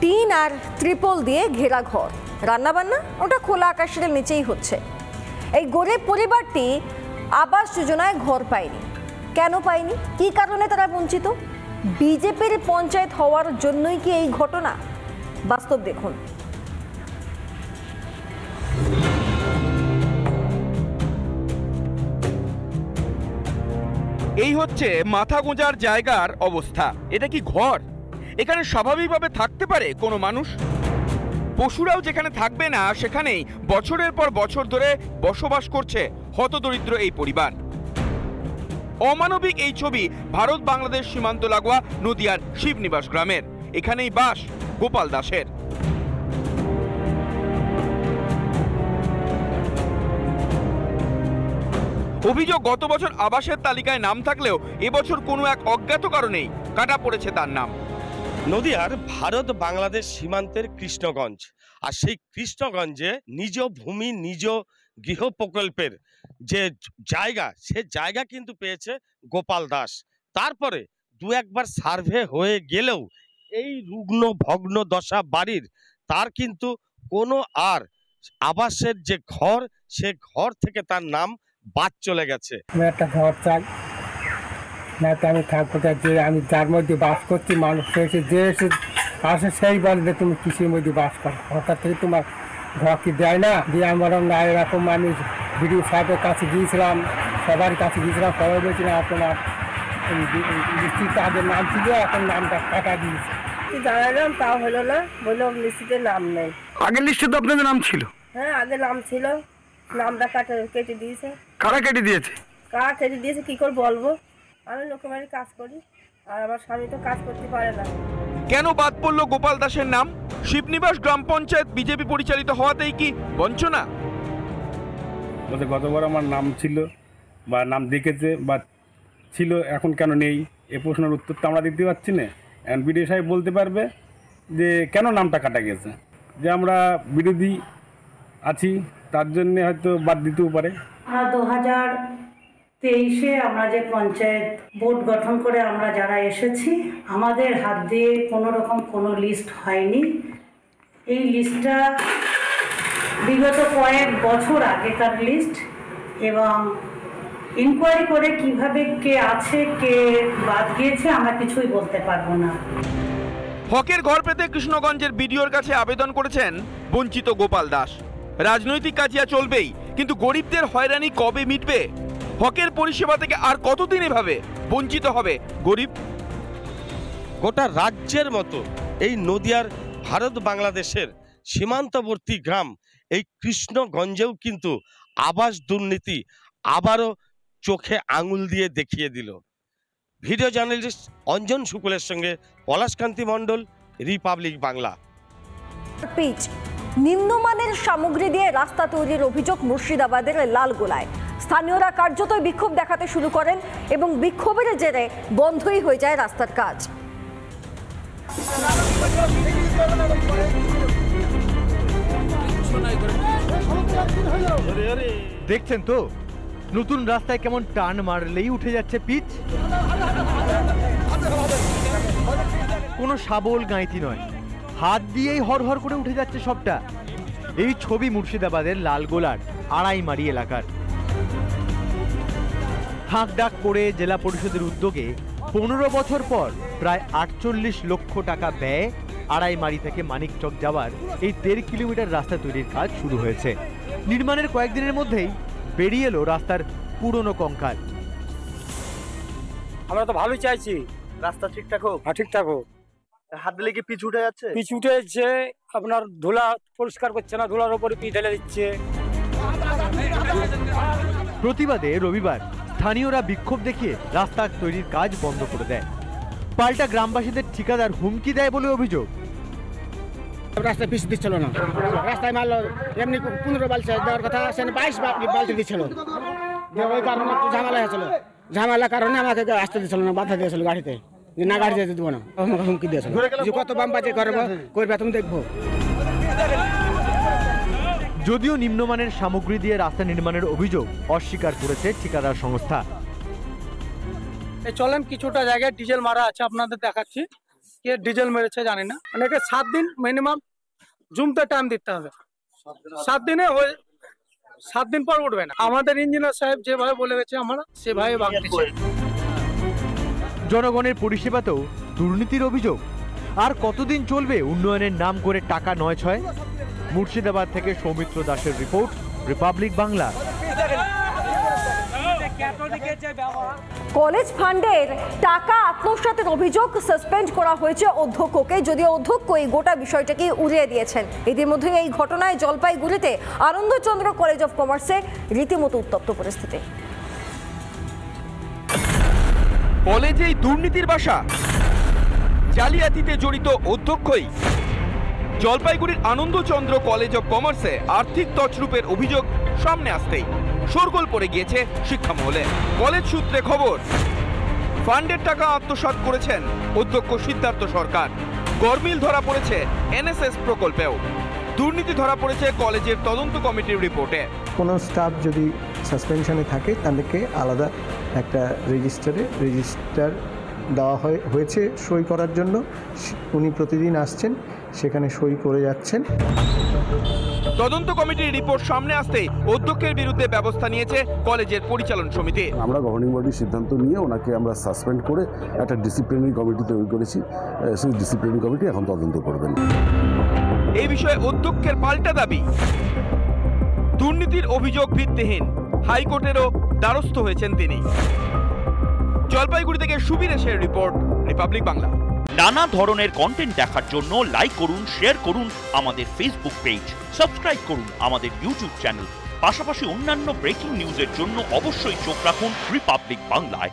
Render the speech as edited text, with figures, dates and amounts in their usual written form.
Tin আর ত্রিপল দিয়ে ঘেরা ঘর, রান্নাবান্না ওটা খোলা আকাশের নিচেই হচ্ছে। এই গরিব পরিবারটি আবাস যোজনায় ঘর পায়নি। কেন পায়নি, কি কারণে তারা বঞ্চিত? বিজেপির পঞ্চায়েত হওয়ার জন্যই কি এই ঘটনা? বাস্তব দেখুন। এই হচ্ছে মাথা গোঁজার জায়গার অবস্থা। এটা কি ঘর? এখানে স্বাভাবিকভাবে থাকতে পারে কোনো মানুষ? পশুরাও যেখানে থাকবে না, সেখানেই বছরের পর বছর ধরে বসবাস করছে হতদরিদ্র এই পরিবার। অমানবিক এই ছবি ভারত বাংলাদেশ সীমান্ত লাগোয়া নদিয়ার শিবনিবাস গ্রামের। এখানেই বাস গোপাল দাসের। অভিযোগ, গত বছর আবাসের তালিকায় নাম থাকলেও এবছর কোনো এক অজ্ঞাত কারণেই কাটা পড়েছে তার নাম। নদিয়ার ভারত বাংলাদেশ সীমান্তের কৃষ্ণগঞ্জ, আর সেই কৃষ্ণগঞ্জে নিজ ভূমি নিজ গৃহ প্রকল্পের যে জায়গা, সে জায়গা কিন্তু পেয়েছে গোপাল দাস। তারপরে দু একবার সার্ভে হয়ে গেলেও এই রুগ্ন ভগ্ন দশা বাড়ির তার কিন্তু কোনো আর আবাসের যে ঘর, সে ঘর থেকে তার নাম বাদ চলে গেছে। আমি একটা ঘর চাই, না তো আমি থাকবো, যে আমি যার মধ্যে বাস করছি, মানুষ এসে যে এসে আসে সেই বলবে তুমি কৃষির মধ্যে বাস করো, হঠাৎ থেকে তোমার ঘর কি দেয় না দিয়ে। আমার না এরকম আমি বিডিও সাহেবের কাছে গিয়েছিলাম, সবার কাছে গিয়েছিলাম, সবাই বলছিলাম আপনার লিস্টিতে আগের নাম ছিল, এখন নামটা কাটা দিয়েছে। জানালাম তাও হলো না, বললাম লিস্টিতে নাম নেই। আগের লিস্টে তো আপনাদের নাম ছিল? হ্যাঁ, আগে নাম ছিল, নামটা কেটে দিয়েছে। কারা কেটে দিয়েছে? কারা কেটে দিয়েছে কি করে বলবো? আমি লোকের বাড়ি কাজ করি, আর আমার স্বামী তো কাজ করতে পারে না। কেন বাদ পড়লো গোপাল দাসের নাম? শিবনিবাস গ্রাম পঞ্চায়েত বিজেপি পরিচালিত হওয়াতেই কি বঞ্চনা? বলতে গতবার আমার নাম ছিল বা নাম দেখেছে বা ছিল, এখন কেন নেই? এ প্রশ্নের উত্তর তো আমরা দিতে পারছি না। এখন বিডিও সাহেব বলতে পারবে যে কেন নামটা কাটা গেছে। যে আমরা বিরোধী আছি তার জন্য হয়তো বাদ দিতেও পারে। 2023-এ আমরা যে পঞ্চায়েত বোর্ড গঠন করে আমরা যারা এসেছি, আমাদের হাত দিয়ে কোনো রকম কোনো লিস্ট হয়নি। এই লিস্টটা বিগত কয়েক বছর আগেকার লিস্ট, এবং ইনকোয়ারি করে কিভাবে কে আছে কে বাদ গিয়েছে আমরা কিছুই বলতে পারবো না। হকের ঘর পেতে কৃষ্ণগঞ্জের বিডিওর কাছে আবেদন করেছেন বঞ্চিত গোপাল দাস। রাজনৈতিক কাজিয়া চলবেই, কিন্তু গরিবদের হয়রানি কবে মিটবে? হকের পরিষেবা থেকে আর কতদিন এভাবে বঞ্চিত হবে গরিব? গোটা রাজ্যের মতো এই নদিয়ার ভারত বাংলাদেশের সীমান্তবর্তী গ্রাম এই কৃষ্ণগঞ্জেও কিন্তু আবাস দুর্নীতি আবারও চোখে আঙুল দিয়ে দেখিয়ে দিল। ভিডিও জার্নালিস্ট অঞ্জন শুকুলের সঙ্গে পলাশকান্তি মণ্ডল, রিপাবলিক বাংলা। পিচ নিম্নমানের সামগ্রী দিয়ে রাস্তা তৈরির অভিযোগ মুর্শিদাবাদের লালগোলায়। স্থানীয়রা কার্যত বিক্ষোভ দেখাতে শুরু করেন এবং বিক্ষোভের জেরে বন্ধই হয়ে যায় রাস্তার কাজ। দেখছেন তো, নতুন রাস্তায় কেমন টান মারলেই উঠে যাচ্ছে পিচ। কোনো শাবল গাঁইতি নয়, হাত দিয়েই হরহর করে উঠে যাচ্ছে সবটা। এই ছবি মুর্শিদাবাদের লালগোলার আড়াইমারি এলাকার। হাঁক ডাক করে জেলা পরিষদের উদ্যোগে 15 বছর পর প্রায় 48 লক্ষ টাকা ব্যয়ে আড়াইমারি থেকে মানিকচক যাওয়ার এই 1.5 কিলোমিটার রাস্তা তৈরির কাজ শুরু হয়েছে। নির্মাণের কয়েকদিনের মধ্যেই বেরিয়ে এলো রাস্তার পুরনো কঙ্কাল। আমরা তো ভালোই চাইছি, রাস্তা ঠিকঠাক হোক। হ্যাঁ, ঠিকঠাক হোক। হাত দিলে কি পিচ উঠে যাচ্ছে? পিচ উঠে যাচ্ছে, আপনার ধুলা পরিষ্কার করছে না, ধুলার উপরে পিচ ঢেলে দিচ্ছে। প্রতিবাদে রবিবার স্থানীয়রা বিক্ষোভ দেখিয়ে রাস্তা তৈরির কাজ বন্ধ করে দেয়। পাল্টা গ্রামবাসীদের ঠিকাদার হুমকি দেয় বলে অভিযোগ। রাস্তায় পিচ দিচ্ছিল না, রাস্তায় মারলো এমনি 15 বালতি দেওয়ার কথা, সে 22 বালতি দিচ্ছিল। ওই কারণে একটু ঝামেলা হয়েছিল, ঝামেলার কারণে আমাকে আসতে দিচ্ছিল না, বাধা দিয়েছিল গাড়িতে, যে না গাড়ি যেতে দেবো না, আমাকে হুমকি দিয়েছিল যে কত বামবাজি করবে তুমি দেখবো। যদিও নিম্নমানের সামগ্রী দিয়ে রাস্তা নির্মাণের অভিযোগ অস্বীকার করেছে ঠিকাদার সংস্থা। চলেন কিছুটা জায়গায় ডিজেল মারা আছে, আপনাদের দেখাচ্ছি। কে ডিজেল মেরেছে জানি না, অনেকে 7 দিন মিনিমাম জুমতে টাইম দিতে হবে। 7 দিনে 7 দিন পর উঠবে না। আমাদের ইঞ্জিনিয়ার সাহেব যেভাবে বলে গেছে আমরা সেভাবে ভাবতেছি। জনগণের পরিষেবাতেও দুর্নীতির অভিযোগ। আর কতদিন চলবে উন্নয়নের নাম করে টাকা নয় ছয়? মুর্শিদাবাদ থেকে সৌমিত্র দাসের রিপোর্ট, রিপাবলিক বাংলা। কলেজ ফান্ডের টাকা আত্মসাতের অভিযোগ সাসপেন্ড করা হয়েছে অধ্যক্ষকে, যদিও অধ্যক্ষ এই গোটা বিষয়টাকে উড়িয়ে দিয়েছেন। ইতিমধ্যে এই ঘটনায় জলপাইগুড়িতে আনন্দচন্দ্র কলেজ অফ কমার্সে রীতিমতো উত্তপ্ত পরিস্থিতি। কলেজেই দুর্নীতির বাসা, জালিয়াতিতে জড়িত অধ্যক্ষই। জলপাইগুড়ির আনন্দচন্দ্র কলেজ অফ কমার্সে আর্থিক তছরূপের অভিযোগ সামনে আসতেই শোরগোল পড়ে গিয়েছে শিক্ষা মহলে। কলেজ সূত্রে খবর, ফান্ডের টাকা আত্মসাৎ করেছেন অধ্যক্ষ সিদ্ধার্থ সরকার। গরমিল ধরা পড়েছে এনএসএস প্রকল্পেও। দুর্নীতি ধরা পড়েছে কলেজের তদন্ত কমিটির রিপোর্টে। কোনো স্টাফ যদি সাসপেনশনে থাকে তাদেরকে আলাদা একটা রেজিস্টার দেওয়া হয়েছে সই করার জন্য। উনি প্রতিদিন আসছেন, সেখানে সই করে যাচ্ছেন। তদন্ত কমিটির রিপোর্ট সামনে আসতেই অধ্যক্ষের বিরুদ্ধে ব্যবস্থা নিয়েছে কলেজের পরিচালন সমিতি। আমরা গভর্নিং বডির সিদ্ধান্ত নিয়ে ওনাকে আমরা সাসপেন্ড করে একটা ডিসিপ্লিনারি কমিটি তৈরি করেছি। সেই ডিসিপ্লিনারি কমিটি এখন তদন্ত করবেন। এই বিষয়ে অধ্যক্ষের পাল্টা দাবি, দুর্নীতির অভিযোগ ভিত্তিহীন। হাইকোর্টেরও দ্বারস্থ হয়েছেন তিনি। জলপাইগুড়ি থেকে সুবীরেশের রিপোর্ট, রিপাবলিক বাংলা। নানা ধরনের কন্টেন্ট দেখার জন্য লাইক করুন, শেয়ার করুন আমাদের ফেসবুক পেজ, সাবস্ক্রাইব করুন আমাদের ইউটিউব চ্যানেল। পাশাপাশি অন্যান্য ব্রেকিং নিউজের জন্য অবশ্যই চোখ রাখুন রিপাবলিক বাংলায়।